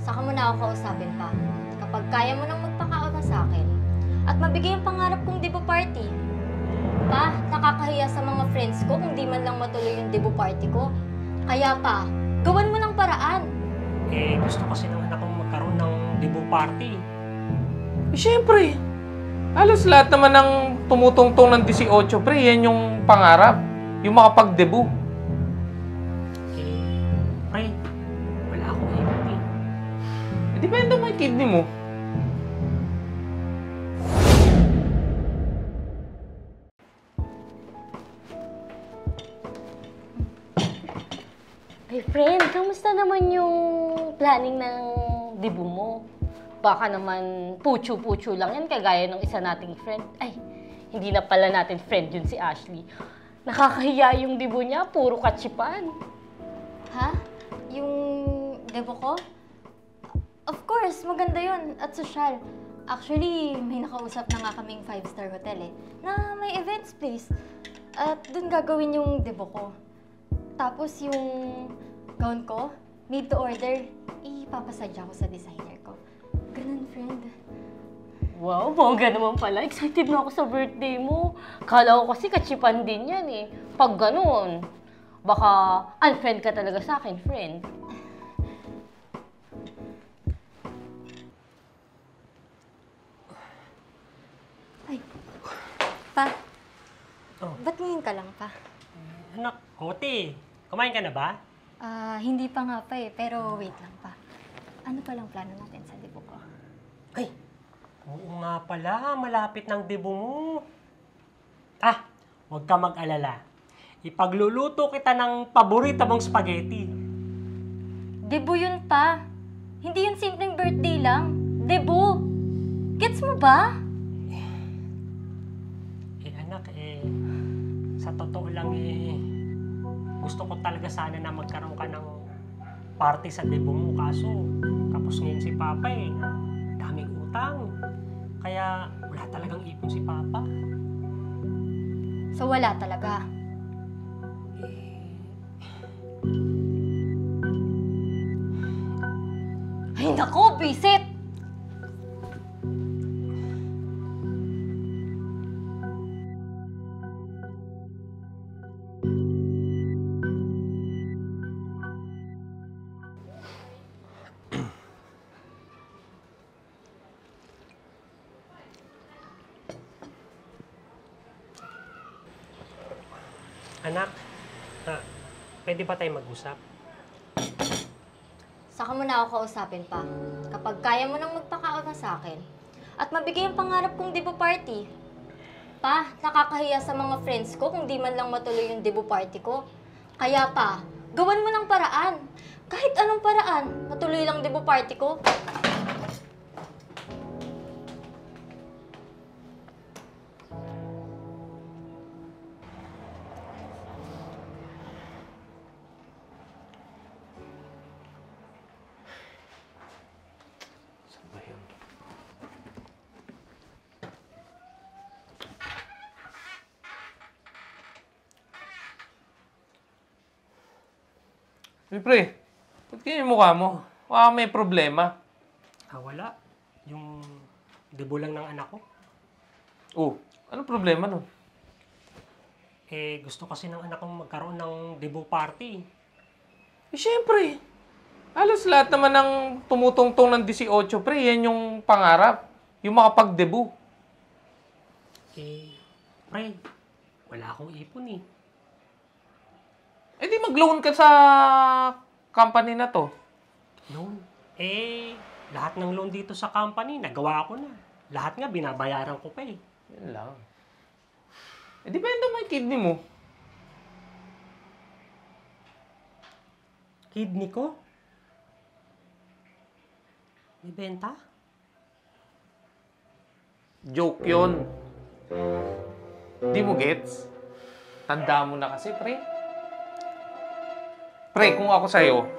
Saka mo na ako kausapin pa. Kapag kaya mo nang magpakauna sa akin at mabigay ang pangarap kong debut party. Pa, nakakahiya sa mga friends ko kung di man lang matuloy yung debut party ko. Kaya pa, gawan mo ng paraan. Gusto kasi ng anak kong magkaroon ng debut party. Siyempre. Halos lahat naman ng tumutungtong ng 18, pre, yan yung pangarap. Yung makapag-debut. Pre, wala akong ipon eh. Depende mo yung kidney mo. Hey friend, kamusta naman yung planning ng debut mo? Baka naman puchu-puchu lang yan kagaya ng isa nating friend. Ay, hindi na pala natin friend yun si Ashley. Nakakahiya yung debut niya, puro katsipan. Ha? Yung debut ko? Of course, maganda yun at sosyal. Actually, may nakausap na nga kaming 5-star hotel na may events place. At dun gagawin yung debut ko. Tapos yung gown ko, made to order, ipapasadya ko sa designer ko. Ganun, friend. Wow, bongga naman pala. Excited na ako sa birthday mo. Kala ko kasi katsipan din yan eh. Pag ganun, baka unfriend ka talaga sa akin, friend. Ay, pa. Oh. Ba't ngayon ka lang, pa? Anak, Kote, kumain ka na ba? Hindi pa nga pa pero wait lang pa. Ano palang plano natin sa debut ko? Ay, oo nga pala, malapit ng debut mo. Huwag ka mag-alala. Ipagluluto kita ng paborito mong spaghetti. Debut yun pa. Hindi yun simpleng birthday lang. Debut. Gets mo ba? Anak, sa totoo lang gusto ko talaga sana na magkaroon ka ng party sa debut mo. Kaso, kapos ngayon si Papa daming utang. Kaya wala talagang ipon si Papa. So wala talaga. Ay nako, bisit! Anak, pwede ba tayo mag-usap? Saka mo na ako kausapin pa. Kapag kaya mo nang magpakauna sa akin at mabigay ang pangarap kong debut party. Pa, nakakahiya sa mga friends ko kung di man lang matuloy yung debut party ko. Kaya pa, gawan mo ng paraan. Kahit anong paraan, matuloy lang debut party ko. Pre, ba't ganyan yung mukha mo? Baka may problema. Wala. Yung debut lang ng anak ko. Oh, ano problema nun? Gusto kasi ng anak kong magkaroon ng debut party. Siyempre. Halos lahat naman ng tumutungtong ng 18, pre, yan yung pangarap. Yung makapag-debut. Pre, wala akong ipon eh. Di mag-loan ka sa company na to. Loan? Lahat ng loan dito sa company, nagawa ko na. Lahat nga, binabayaran ko pa eh. Yan lang. Depende mo yung kidney mo. Kidney ko? May benta? Joke yun. Di mo gets? Tanda mo na kasi, pre. Pre, kung ako sa'yo,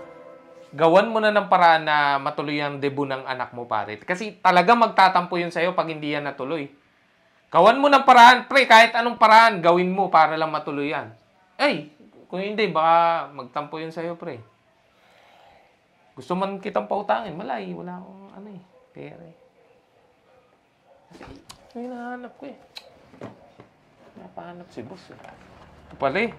gawan mo na ng paraan na matuloy ang debut ng anak mo, pare. Kasi talaga magtatampo yun sa'yo pag hindi yan natuloy. Gawan mo ng paraan, pre. Kahit anong paraan, gawin mo para lang matuloy yan. Kung hindi, baka magtampo yun sa'yo, pre. Gusto man kitang pautangin, malay, wala akong pera eh. Kasi, ito yung hinahanap ko eh. Napahanap si boss eh. Ito pala eh.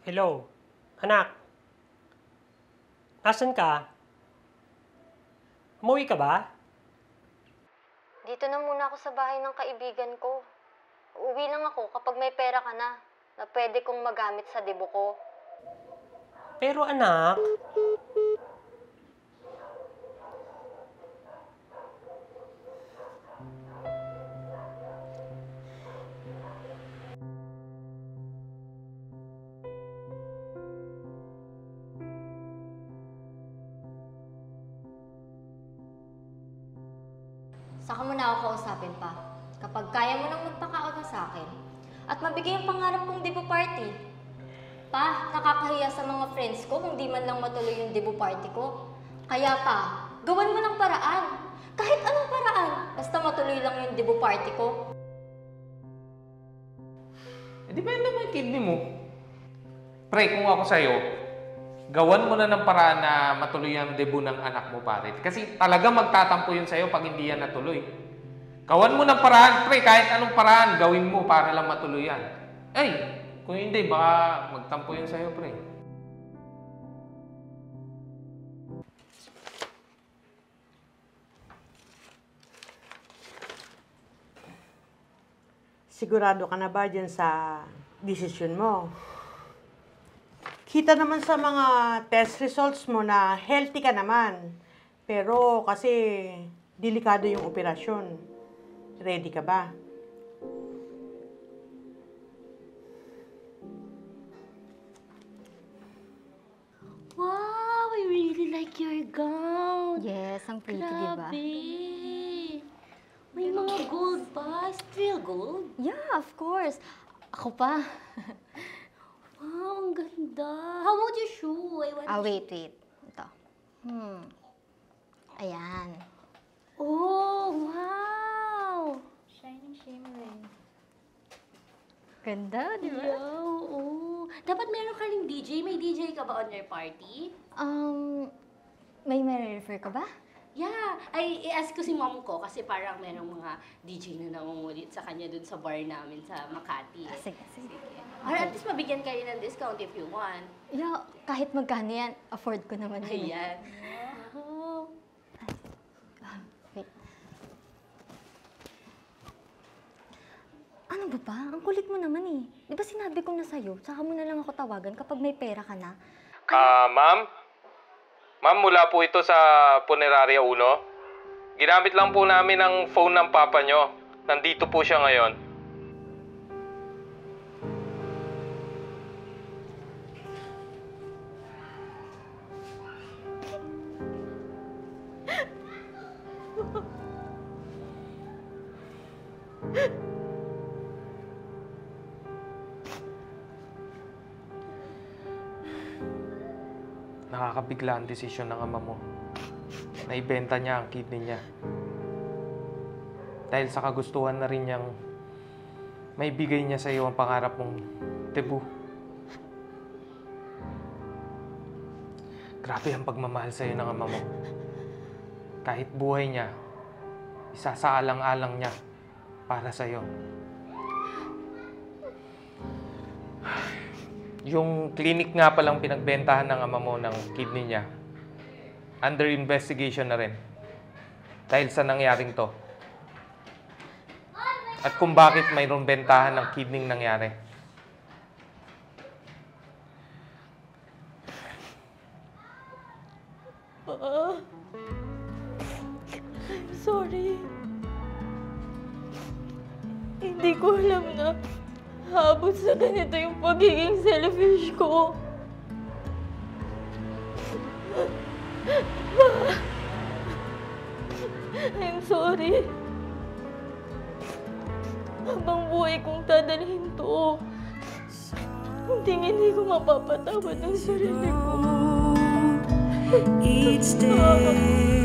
Hello, anak. Nasaan ka? Umuwi ka ba? Dito na muna ako sa bahay ng kaibigan ko. Uuwi lang ako kapag may pera ka na pwede kong magamit sa debo ko. Pero anak, Saka mo na ako kausapin pa. Kapag kaya mo nang magpakauna sa akin. At mabigay ang pangarap kong debo party. Pa, nakakahiya sa mga friends ko kung di man lang matuloy yung debo party ko. Kaya pa, gawan mo ng paraan. Kahit anong paraan, basta matuloy lang yung debo party ko. Eh, depende mo yung kidney mo. Pre, kung ako sa'yo, gawan mo na ng paraan na matuloy ang debut ng anak mo, pare. Kasi talaga magtatampo yun sa'yo pag hindi yan natuloy. Gawan mo ng paraan, pre. Kahit anong paraan, gawin mo para lang matuloy yan. Ay, kung hindi, baka magtampo yun sa'yo, pre. Sigurado ka na ba dyan sa desisyon mo? Kita naman sa mga test results mo na healthy ka naman. Pero kasi delikado yung operasyon. Ready ka ba? Wow, I really like your gown. Yes, ang pretty, di ba? Grabe. May mga gold pa. Is it real gold? Yeah, of course. Ako pa. Wow, ang ganda. How about your shoe? I want Wait. Ito. Ayan. Oh, wow. Shining, shimmering. Ganda, di ba? Yeah, oo. Dapat meron ka ring DJ. May DJ ka ba on your party? May refer ka ba? Yeah. Ay, i-ask ko si mom ko kasi parang merong mga DJ na nangungulit sa kanya dun sa bar namin sa Makati. Sige. Or at least mabigyan kayo ng discount if you want. Yeah, kahit magkano yan, afford ko naman yun. Ayan. Wow. Wait. Ano ba ba? Ang kulit mo naman eh. Di ba sinabi ko na sa'yo, saka mo na lang ako tawagan kapag may pera ka na? Ma'am? Ma'am, mula po ito sa Funeraria 1. Ginamit lang po namin ang phone ng papa nyo. Nandito po siya ngayon. Nakakabigla ang desisyon ng ama mo. Naibenta niya ang kidney niya. Dahil sa kagustuhan na rin niyang maibigay niya sa iyo ang pangarap mong debut. Grabe ang pagmamahal sa iyo ng ama mo. Kahit buhay niya, isasaalang-alang niya para sa iyo. Yung clinic nga palang pinagbentahan ng ama mo ng kidney niya, under investigation na rin. Dahil sa nangyaring to. At kung bakit mayroong bentahan ng kidney nangyari. I'm sorry. Hindi ko alam na habot sa ganito yung pagiging selfish ko. I'm sorry. Habang buhay kong dadalhin to. Hindi ko mapapatawad ang sarili ko. Each day